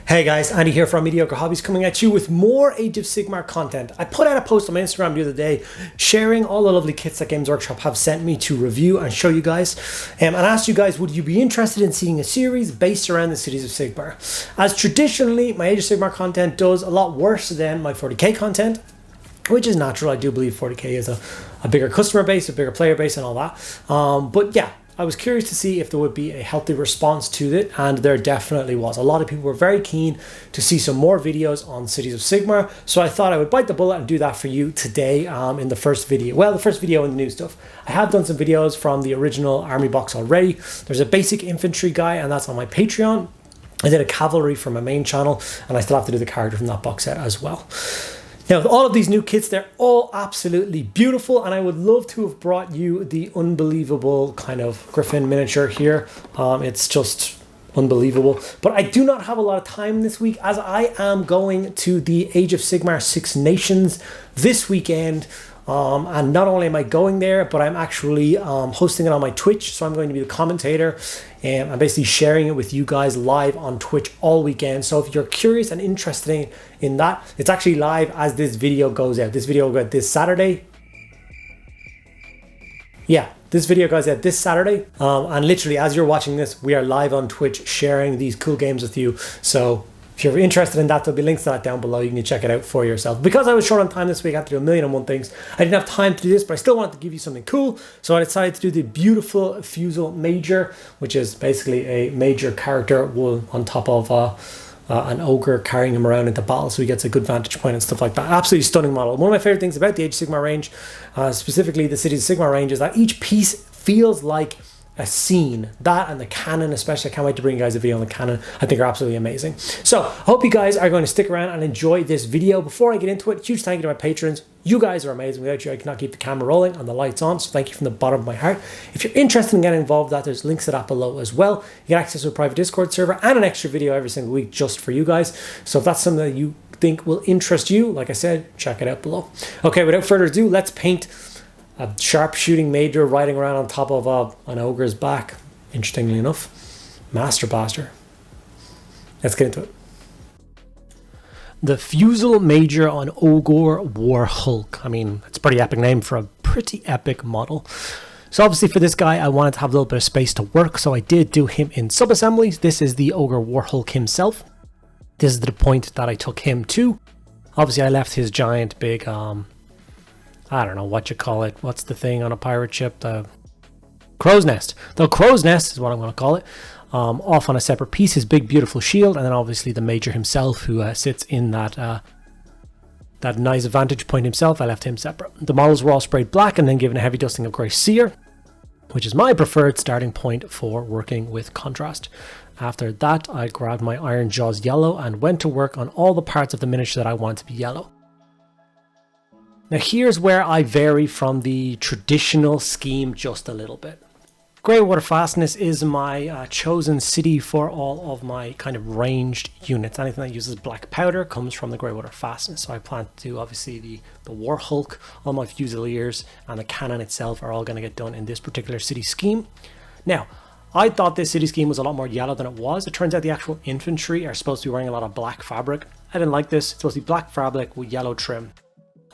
Hey guys, Andy here from Mediocre Hobbies coming at you with more Age of Sigmar content. I put out a post on my Instagram the other day sharing all the lovely kits that Games Workshop have sent me to review and show you guys, and asked you guys, would you be interested in seeing a series based around the cities of Sigmar? As traditionally, my Age of Sigmar content does a lot worse than my 40k content, which is natural. I do believe 40k is a bigger customer base, a bigger player base and all that. But yeah, I was curious to see if there would be a healthy response to it, and there definitely was. A lot of people were very keen to see some more videos on Cities of Sigmar, so I thought I would bite the bullet and do that for you today in the first video. Well, the first video in the new stuff. I have done some videos from the original army box already. There's a basic infantry guy, and that's on my Patreon. I did a cavalry for my main channel, and I still have to do the character from that box set as well. Now, with all of these new kits, they're all absolutely beautiful, and I would love to have brought you the unbelievable kind of Griffin miniature here. It's just unbelievable. But I do not have a lot of time this week, as I am going to the Age of Sigmar Six Nations this weekend. And not only am I going there, but I'm actually hosting it on my Twitch. So I'm going to be the commentator, and I'm basically sharing it with you guys live on Twitch all weekend. So if you're curious and interested in that, it's actually live as this video goes out. This video will go out this Saturday. Yeah, this video goes out this Saturday. And literally as you're watching this, we are live on Twitch sharing these cool games with you. So if you're interested in that, there'll be links to that down below. You can check it out for yourself. Because I was short on time this week, I had to do a million and one things. I didn't have time to do this, but I still wanted to give you something cool. So I decided to do the beautiful Fusil-Major, which is basically a major character on top of an ogre, carrying him around into battle so he gets a good vantage point and stuff like that. Absolutely stunning model. One of my favorite things about the Age of Sigmar range, specifically the Cities of Sigmar range, is that each piece feels like a scene. That and the cannon especially, I can't wait to bring you guys a video on the cannon. I think are absolutely amazing. So I hope you guys are going to stick around and enjoy this video. Before I get into it, huge thank you to my patrons. You guys are amazing. Without you, I cannot keep the camera rolling and the lights on, so thank you from the bottom of my heart. If you're interested in getting involved with that, there's links to that below as well. You get access to a private Discord server and an extra video every single week just for you guys. So if that's something that you think will interest you, like I said, check it out below. Okay, without further ado, let's paint a sharpshooting major riding around on top of an ogre's back. Interestingly enough, Master Blaster. Let's get into it. The Fusil-Major on Ogor Warhulk. I mean, it's a pretty epic name for a pretty epic model. So obviously for this guy, I wanted to have a little bit of space to work, so I did do him in sub-assemblies. This is the Ogre Warhulk himself. This is the point that I took him to. Obviously I left his giant big I don't know what you call it. What's the thing on a pirate ship? The crow's nest. The crow's nest is what I'm going to call it. Off on a separate piece, his big beautiful shield, and then obviously the Major himself, who sits in that nice vantage point himself. I left him separate. The models were all sprayed black and then given a heavy dusting of grey sear, which is my preferred starting point for working with contrast. After that, I grabbed my Iron Jaws yellow and went to work on all the parts of the miniature that I want to be yellow. Now here's where I vary from the traditional scheme just a little bit. Greywater Fastness is my chosen city for all of my kind of ranged units. Anything that uses black powder comes from the Greywater Fastness. So I plan to do obviously the Warhulk, all my Fusiliers and the cannon itself are all going to get done in this particular city scheme. Now, I thought this city scheme was a lot more yellow than it was. It turns out the actual infantry are supposed to be wearing a lot of black fabric. I didn't like this. It's supposed to be black fabric with yellow trim.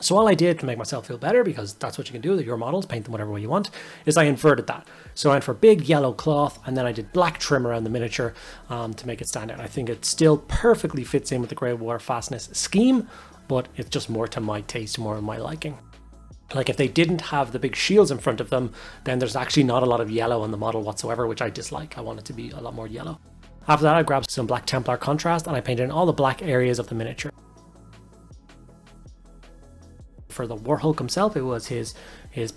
So all I did to make myself feel better, because that's what you can do with your models, paint them whatever way you want, is I inverted that. So I went for big yellow cloth, and then I did black trim around the miniature to make it stand out. I think it still perfectly fits in with the Greywater Fastness scheme, but it's just more to my taste, more of my liking. Like if they didn't have the big shields in front of them, then there's actually not a lot of yellow on the model whatsoever, which I dislike. I want it to be a lot more yellow. After that, I grabbed some Black Templar contrast, and I painted in all the black areas of the miniature. For the Warhulk himself, it was his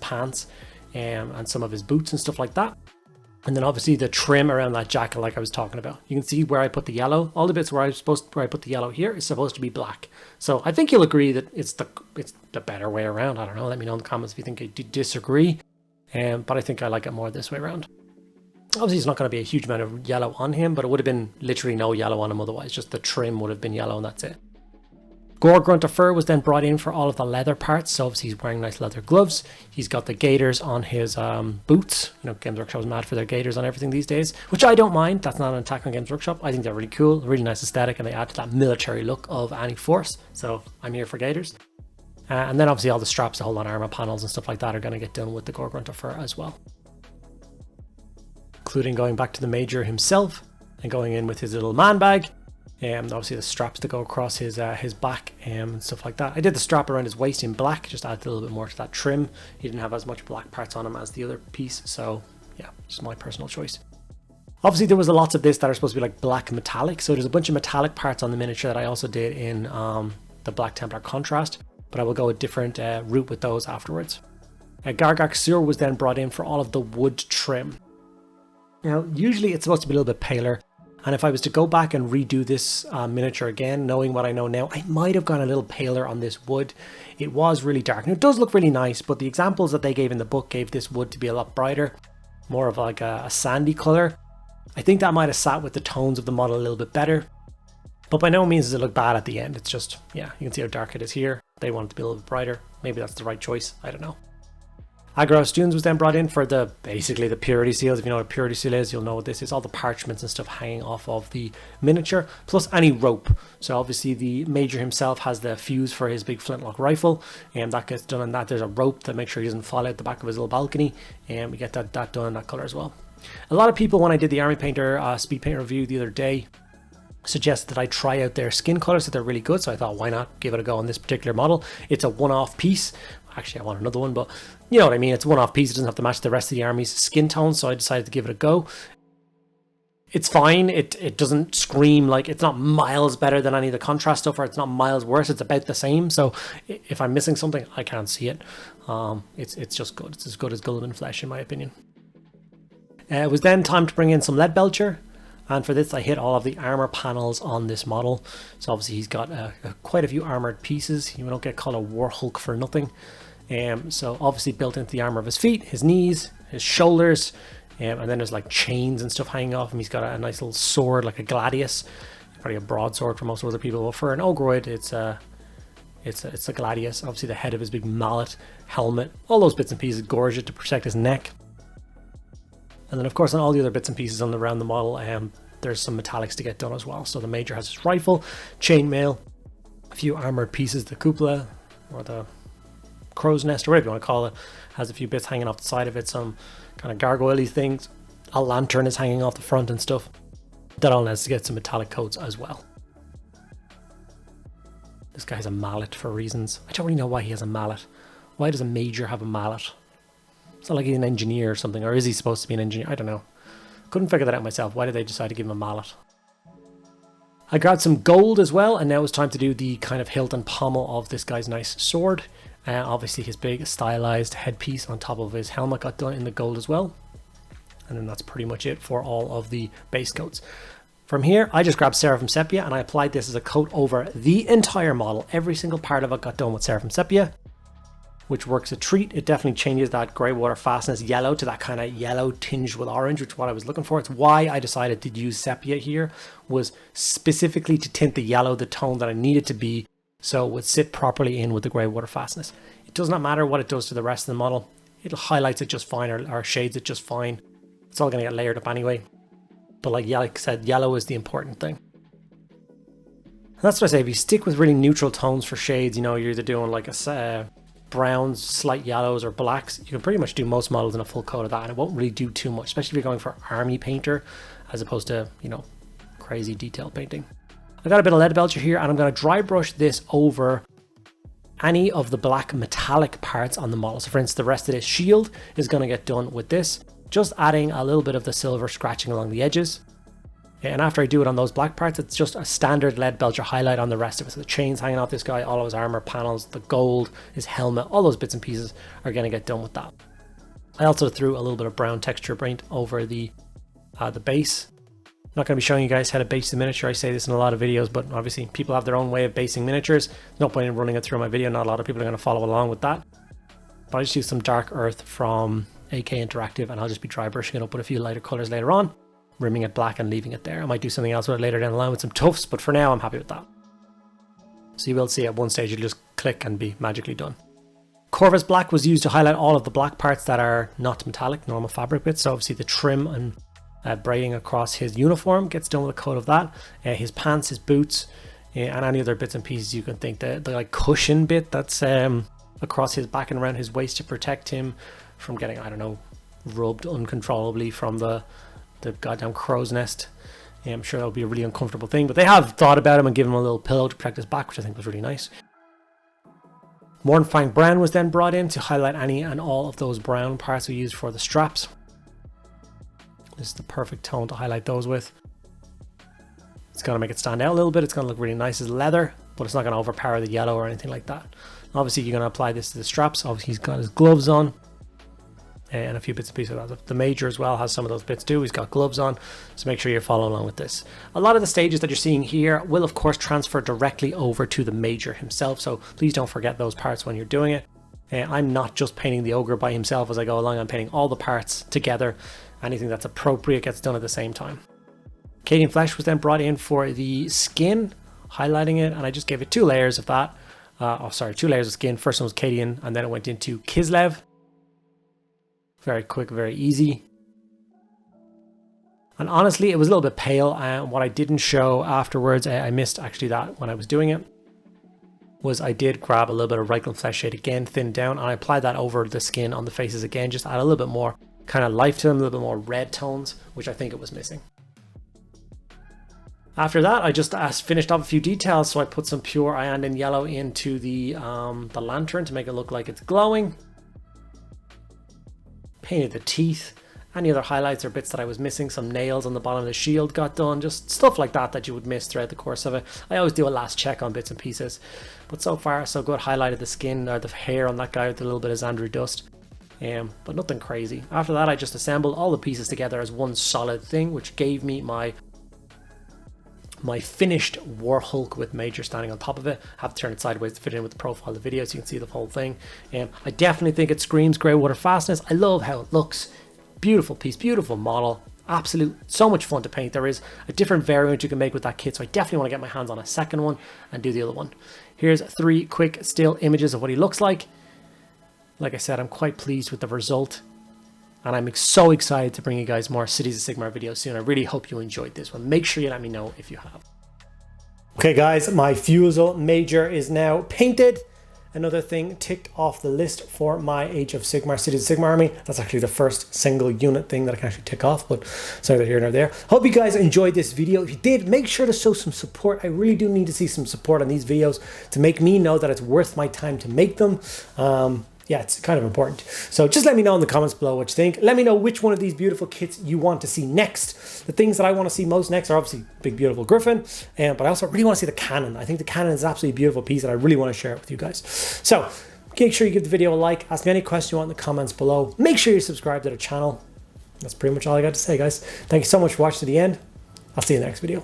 pants and some of his boots and stuff like that. And then obviously the trim around that jacket, like I was talking about. You can see where I put the yellow. All the bits where I put the yellow here is supposed to be black. So I think you'll agree that it's the better way around. I don't know. Let me know in the comments if you think you disagree. But I think I like it more this way around. Obviously, it's not going to be a huge amount of yellow on him, but it would have been literally no yellow on him otherwise. Just the trim would have been yellow and that's it. Gore Grunt of Fur was then brought in for all of the leather parts, so obviously he's wearing nice leather gloves. He's got the gaiters on his boots. You know, Games Workshop's mad for their gaiters on everything these days, which I don't mind. That's not an attack on Games Workshop. I think they're really cool, really nice aesthetic, and they add to that military look of any force, so I'm here for gaiters. And then obviously all the straps to hold on armor panels and stuff like that are going to get done with the Gore Grunt of Fur as well. Including going back to the Major himself and going in with his little man bag. Obviously the straps to go across his back and stuff like that. I did the strap around his waist in black, just added a little bit more to that trim. He didn't have as much black parts on him as the other piece, so yeah, just my personal choice. Obviously there was lots of this that are supposed to be like black metallic, so there's a bunch of metallic parts on the miniature that I also did in the Black Templar contrast, but I will go a different route with those afterwards. Gargak Sur was then brought in for all of the wood trim. Now usually it's supposed to be a little bit paler, and if I was to go back and redo this miniature again, knowing what I know now, I might have gone a little paler on this wood. It was really dark. Now, it does look really nice, but the examples that they gave in the book gave this wood to be a lot brighter, more of like a sandy color. I think that might have sat with the tones of the model a little bit better, but by no means does it look bad at the end. It's just, yeah, you can see how dark it is here. They want it to be a little bit brighter. Maybe that's the right choice. I don't know. Agros Dunes was then brought in for basically the purity seals. If you know what a purity seal is, you'll know what this is. All the parchments and stuff hanging off of the miniature, plus any rope. So obviously the Major himself has the fuse for his big flintlock rifle, and that gets done on that. There's a rope to make sure he doesn't fall out the back of his little balcony, and we get that done in that color as well. A lot of people, when I did the Army Painter speed paint review the other day, suggested that I try out their skin colors, that they're really good, so I thought, why not give it a go on this particular model. It's a one-off piece. Actually, I want another one, but you know what I mean. It's a one-off piece. It doesn't have to match the rest of the army's skin tone, so I decided to give it a go. It's fine. It doesn't scream like, it's not miles better than any of the contrast stuff, or it's not miles worse. It's about the same. So if I'm missing something, I can't see it. It's just good. It's as good as Gulliman Flesh, in my opinion. It was then time to bring in some lead belcher. And for this, I hit all of the armor panels on this model. So obviously he's got quite a few armored pieces. You don't get called a Warhulk for nothing. So obviously built into the armor of his feet, his knees, his shoulders, and then there's like chains and stuff hanging off him. He's got a nice little sword, like a gladius, probably a broadsword for most other people. But for an Ogroid, it's a gladius. Obviously the head of his big mallet, helmet, all those bits and pieces, gorget to protect his neck. And then of course on all the other bits and pieces around the model, there's some metallics to get done as well. So the Major has his rifle, chainmail, a few armored pieces, the cupola or the crow's nest, or whatever you want to call it, has a few bits hanging off the side of it, some kind of gargoyle-y things. A lantern is hanging off the front and stuff. That all has to get some metallic coats as well. This guy has a mallet for reasons. I don't really know why he has a mallet. Why does a Major have a mallet? It's not like he's an engineer or something, or is he supposed to be an engineer? I don't know. Couldn't figure that out myself. Why did they decide to give him a mallet? I grabbed some gold as well, and now it's time to do the kind of hilt and pommel of this guy's nice sword. Obviously his big stylized headpiece on top of his helmet got done in the gold as well. And then that's pretty much it for all of the base coats. From here, I just grabbed Seraphim Sepia and I applied this as a coat over the entire model. Every single part of it got done with Seraphim Sepia, which works a treat. It definitely changes that grey water fastness yellow to that kind of yellow tinged with orange, which is what I was looking for. It's why I decided to use sepia here, was specifically to tint the yellow the tone that I needed to be, so it would sit properly in with the grey water fastness. It does not matter what it does to the rest of the model. It highlights it just fine, or shades it just fine. It's all going to get layered up anyway. But like I said, yellow is the important thing. And that's what I say, if you stick with really neutral tones for shades, you know, you're either doing like a browns, slight yellows, or blacks, you can pretty much do most models in a full coat of that, and it won't really do too much, especially if you're going for army painter as opposed to, you know, crazy detail painting. I got a bit of lead belcher here, and I'm going to dry brush this over any of the black metallic parts on the model. So for instance, the rest of this shield is going to get done with this, just adding a little bit of the silver scratching along the edges. And after I do it on those black parts, it's just a standard lead belcher highlight on the rest of it. So the chains hanging off this guy, all of his armor panels, the gold, his helmet, all those bits and pieces are going to get done with that. I also threw a little bit of brown texture paint over the base. I'm not going to be showing you guys how to base the miniature. I say this in a lot of videos, but obviously people have their own way of basing miniatures. There's no point in running it through my video. Not a lot of people are going to follow along with that. But I just used some dark earth from AK Interactive, and I'll just be dry brushing it up with a few lighter colors later on, rimming it black and leaving it there. I might do something else with it later down the line with some tufts, but for now I'm happy with that. So you will see at one stage you'll just click and be magically done. Corvus Black was used to highlight all of the black parts that are not metallic, normal fabric bits. So obviously the trim and braiding across his uniform gets done with a coat of that. His pants, his boots, and any other bits and pieces you can think. The like cushion bit that's across his back and around his waist to protect him from getting, I don't know, rubbed uncontrollably from the goddamn crow's nest. I'm sure that'll be a really uncomfortable thing, but they have thought about him and given him a little pillow to protect his back, which I think was really nice. Mornfang Brown was then brought in to highlight any and all of those brown parts we used for the straps. This is the perfect tone to highlight those with. It's going to make it stand out a little bit. It's going to look really nice as leather, but it's not going to overpower the yellow or anything like that. Obviously, you're going to apply this to the straps. Obviously, he's got his gloves on and a few bits and pieces of that. The Major as well has some of those bits too. He's got gloves on, so make sure you're following along with this. A lot of the stages that you're seeing here will of course transfer directly over to the Major himself, so please don't forget those parts when you're doing it. I'm not just painting the Ogre by himself as I go along, I'm painting all the parts together. Anything that's appropriate gets done at the same time. Cadian Flesh was then brought in for the skin, highlighting it, and I just gave it 2 layers of that. 2 layers of skin. First one was Cadian, and then it went into Kislev. Very quick, very easy. And honestly, it was a little bit pale. What I didn't show afterwards, I missed actually that when I was doing it, was I did grab a little bit of Reikland Flesh Shade again, thinned down, and I applied that over the skin on the faces again, just add a little bit more kind of life to them, a little bit more red tones, which I think it was missing. After that, I just finished off a few details, so I put some pure Iyanden yellow into the lantern to make it look like it's glowing. Painted the teeth. Any other highlights or bits that I was missing, some nails on the bottom of the shield got done, just stuff like that that you would miss throughout the course of it. I always do a last check on bits and pieces, but so far so good. Highlighted the skin or the hair on that guy with a little bit of Xandru dust, but nothing crazy. After that, I just assembled all the pieces together as one solid thing, which gave me my finished Warhulk with Major standing on top of it. I have to turn it sideways to fit in with the profile of the video so you can see the whole thing. I definitely think it screams grey water fastness. I love how it looks. Beautiful piece, beautiful model, absolute, so much fun to paint. There is a different variant you can make with that kit, so I definitely want to get my hands on a second one and do the other one. Here's 3 quick still images of what he looks like. Like I said, I'm quite pleased with the result, and I'm so excited to bring you guys more Cities of Sigmar videos soon. I really hope you enjoyed this one. Make sure you let me know if you have. Okay guys, my Fusil-Major is now painted. Another thing ticked off the list for my Age of Sigmar, Cities of Sigmar army. That's actually the first single unit thing that I can actually tick off, but it's neither here nor there. Hope you guys enjoyed this video. If you did, make sure to show some support. I really do need to see some support on these videos to make me know that it's worth my time to make them. Yeah, it's kind of important. So just let me know in the comments below what you think. Let me know which one of these beautiful kits you want to see next. The things that I want to see most next are obviously Big Beautiful Griffin, but I also really want to see the cannon. I think the cannon is an absolutely beautiful piece and I really want to share it with you guys. So make sure you give the video a like. Ask me any question you want in the comments below. Make sure you subscribe to the channel. That's pretty much all I got to say, guys. Thank you so much for watching to the end. I'll see you in the next video.